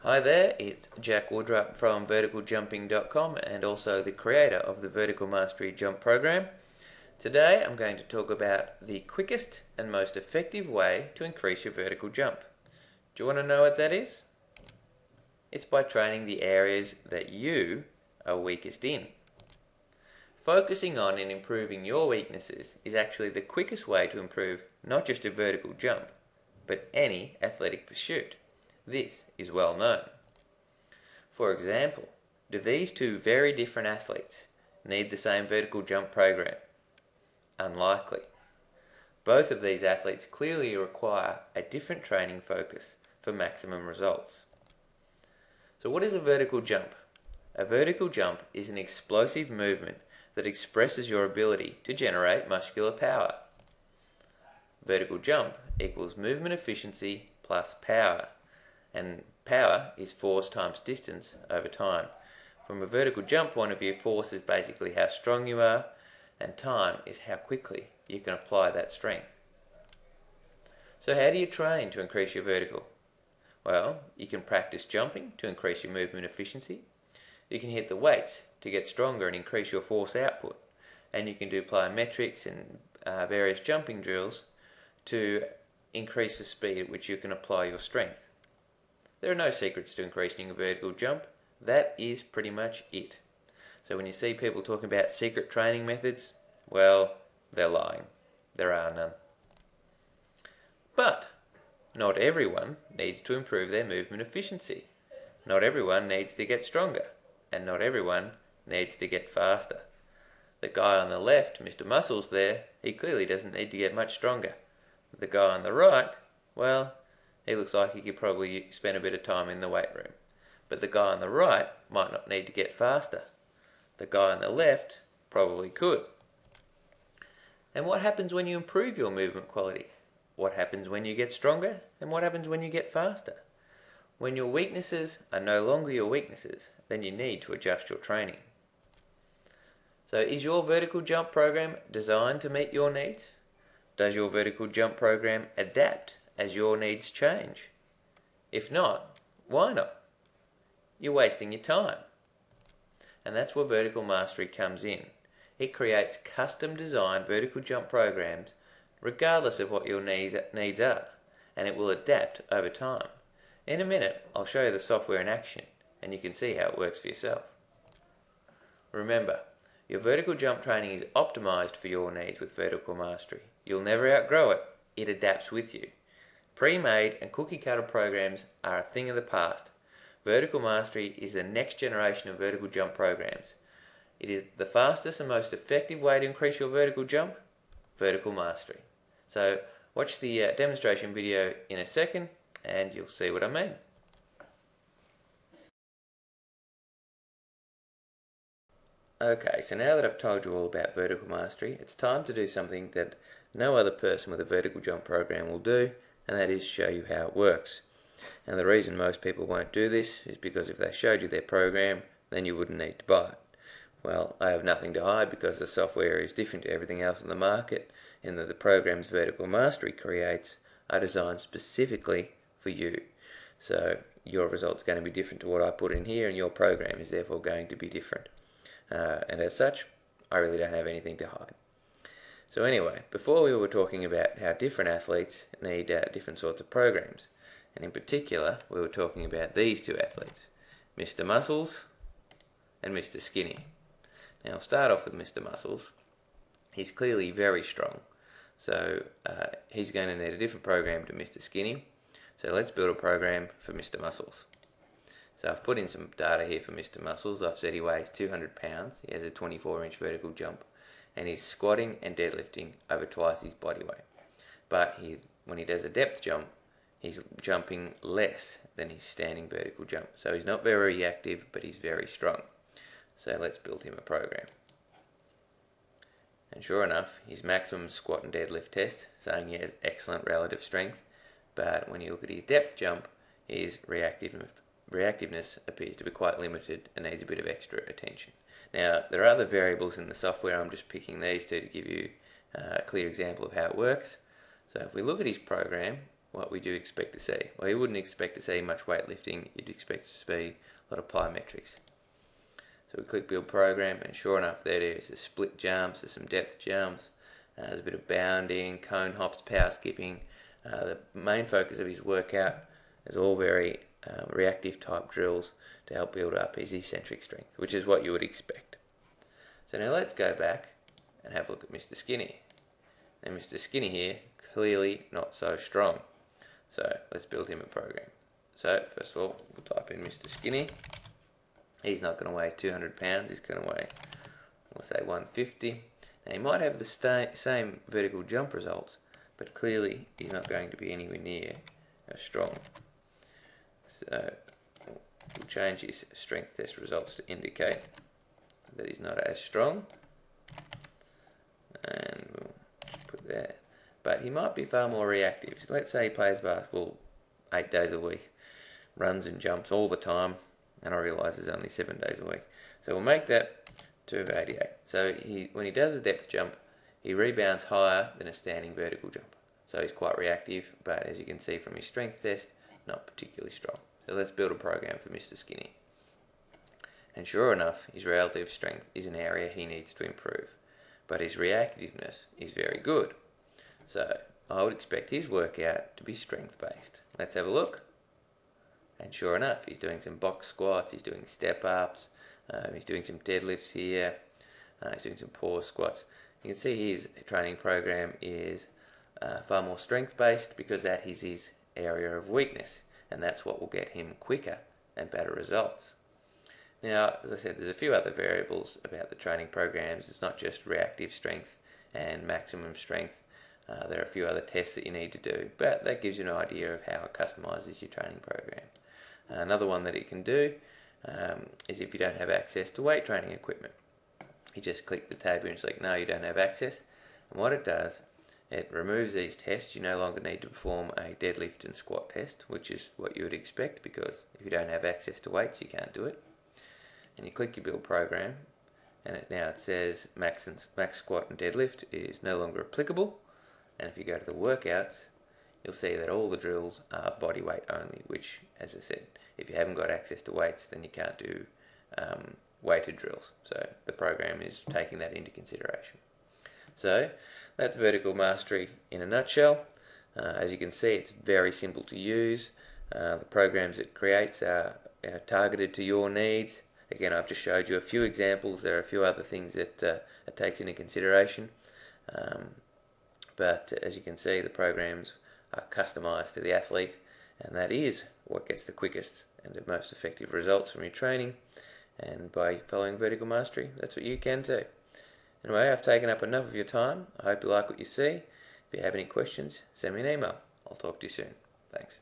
Hi there, it's Jack Woodrup from verticaljumping.com and also the creator of the Vertical Mastery Jump program. Today I'm going to talk about the quickest and most effective way to increase your vertical jump. Do you want to know what that is? It's by training the areas that you are weakest in. Focusing on and improving your weaknesses is actually the quickest way to improve not just a vertical jump, but any athletic pursuit. This is well known. For example, do these two very different athletes need the same vertical jump program? Unlikely. Both of these athletes clearly require a different training focus for maximum results. So what is a vertical jump? A vertical jump is an explosive movement that expresses your ability to generate muscular power. Vertical jump equals movement efficiency plus power, and power is force times distance over time. From a vertical jump point of view, force is basically how strong you are, and time is how quickly you can apply that strength. So how do you train to increase your vertical? Well, you can practice jumping to increase your movement efficiency. You can hit the weights to get stronger and increase your force output. And you can do plyometrics and various jumping drills to increase the speed at which you can apply your strength. There are no secrets to increasing a vertical jump. That is pretty much it. So when you see people talking about secret training methods, well, they're lying. There are none. But not everyone needs to improve their movement efficiency. Not everyone needs to get stronger. And not everyone needs to get faster. The guy on the left, Mr. Muscles there, he clearly doesn't need to get much stronger. The guy on the right, well, he looks like he could probably spend a bit of time in the weight room. But the guy on the right might not need to get faster. The guy on the left probably could. And what happens when you improve your movement quality? What happens when you get stronger? And what happens when you get faster? When your weaknesses are no longer your weaknesses, then you need to adjust your training. So is your vertical jump program designed to meet your needs? Does your vertical jump program adapt as your needs change? If not, why not? You're wasting your time. And that's where vertical mastery comes in. It creates custom designed vertical jump programs regardless of what your needs are, and it will adapt over time. In a minute, I'll show you the software in action, and you can see how it works for yourself. Remember, your vertical jump training is optimized for your needs with vertical mastery. You'll never outgrow it. It adapts with you. Pre-made and cookie-cutter programs are a thing of the past. Vertical mastery is the next generation of vertical jump programs. It is the fastest and most effective way to increase your vertical jump, vertical mastery. So watch the demonstration video in a second and you'll see what I mean. Okay, so now that I've told you all about vertical mastery, it's time to do something that no other person with a vertical jump program will do, and that is show you how it works. And the reason most people won't do this is because if they showed you their program, then you wouldn't need to buy it. Well, I have nothing to hide because the software is different to everything else in the market, in that the programs Vertical Mastery creates are designed specifically for you. So your result's going to be different to what I put in here, and your program is therefore going to be different. And as such, I really don't have anything to hide. So anyway, before we were talking about how different athletes need different sorts of programs. And in particular, we were talking about these two athletes, Mr. Muscles and Mr. Skinny. Now I'll start off with Mr. Muscles. He's clearly very strong, so he's going to need a different program to Mr. Skinny. So let's build a program for Mr. Muscles. So I've put in some data here for Mr. Muscles. I've said he weighs 200 pounds, he has a 24-inch vertical jump, and he's squatting and deadlifting over twice his body weight. But when he does a depth jump, he's jumping less than his standing vertical jump. So he's not very reactive, but he's very strong. So let's build him a program. And sure enough, his maximum squat and deadlift test saying he has excellent relative strength, but when you look at his depth jump, his reactiveness appears to be quite limited and needs a bit of extra attention. Now, there are other variables in the software. I'm just picking these two to give you a clear example of how it works. So if we look at his program, what we do expect to see. Well, you wouldn't expect to see much weightlifting, you'd expect to see a lot of plyometrics. So we click build program, and sure enough, there it is. There's split jumps, there's some depth jumps, there's a bit of bounding, cone hops, power skipping. The main focus of his workout is all very reactive type drills to help build up his eccentric strength, which is what you would expect. So now let's go back and have a look at Mr. Skinny. Now Mr. Skinny here, clearly not so strong. So let's build him a program. So first of all, we'll type in Mr. Skinny. He's not going to weigh 200 pounds, he's going to weigh, we'll say 150. Now he might have the same vertical jump results, but clearly he's not going to be anywhere near as strong. So we'll change his strength test results to indicate that he's not as strong. And we'll just put that. But he might be far more reactive. So let's say he plays basketball 8 days a week, runs and jumps all the time, and I realise there's only 7 days a week. So we'll make that 2/88. So when he does a depth jump, he rebounds higher than a standing vertical jump. So he's quite reactive, but as you can see from his strength test, not particularly strong. So let's build a program for Mr. Skinny. And sure enough, his relative strength is an area he needs to improve, but his reactiveness is very good. So I would expect his workout to be strength based. Let's have a look. And sure enough, he's doing some box squats, he's doing step ups, he's doing some deadlifts here, he's doing some pause squats. You can see his training program is far more strength based because that is his area of weakness, and that's what will get him quicker and better results. Now, as I said, there's a few other variables about the training programs. It's not just reactive strength and maximum strength. There are a few other tests that you need to do, but that gives you an idea of how it customizes your training program. Another one that it can do is if you don't have access to weight training equipment. You just click the tab and select no, you don't have access, and what it does, it removes these tests. You no longer need to perform a deadlift and squat test, which is what you would expect, because if you don't have access to weights, you can't do it. And you click your build program, and now it says max squat and deadlift is no longer applicable. And if you go to the workouts, you'll see that all the drills are body weight only, which, as I said, if you haven't got access to weights, then you can't do weighted drills. So the program is taking that into consideration. So that's vertical mastery in a nutshell. As you can see, it's very simple to use. The programs it creates are targeted to your needs. Again, I've just showed you a few examples. There are a few other things that it takes into consideration. But as you can see, the programs are customized to the athlete, and that is what gets the quickest and the most effective results from your training. And by following vertical mastery, that's what you can too. Anyway, I've taken up enough of your time. I hope you like what you see. If you have any questions, send me an email. I'll talk to you soon. Thanks.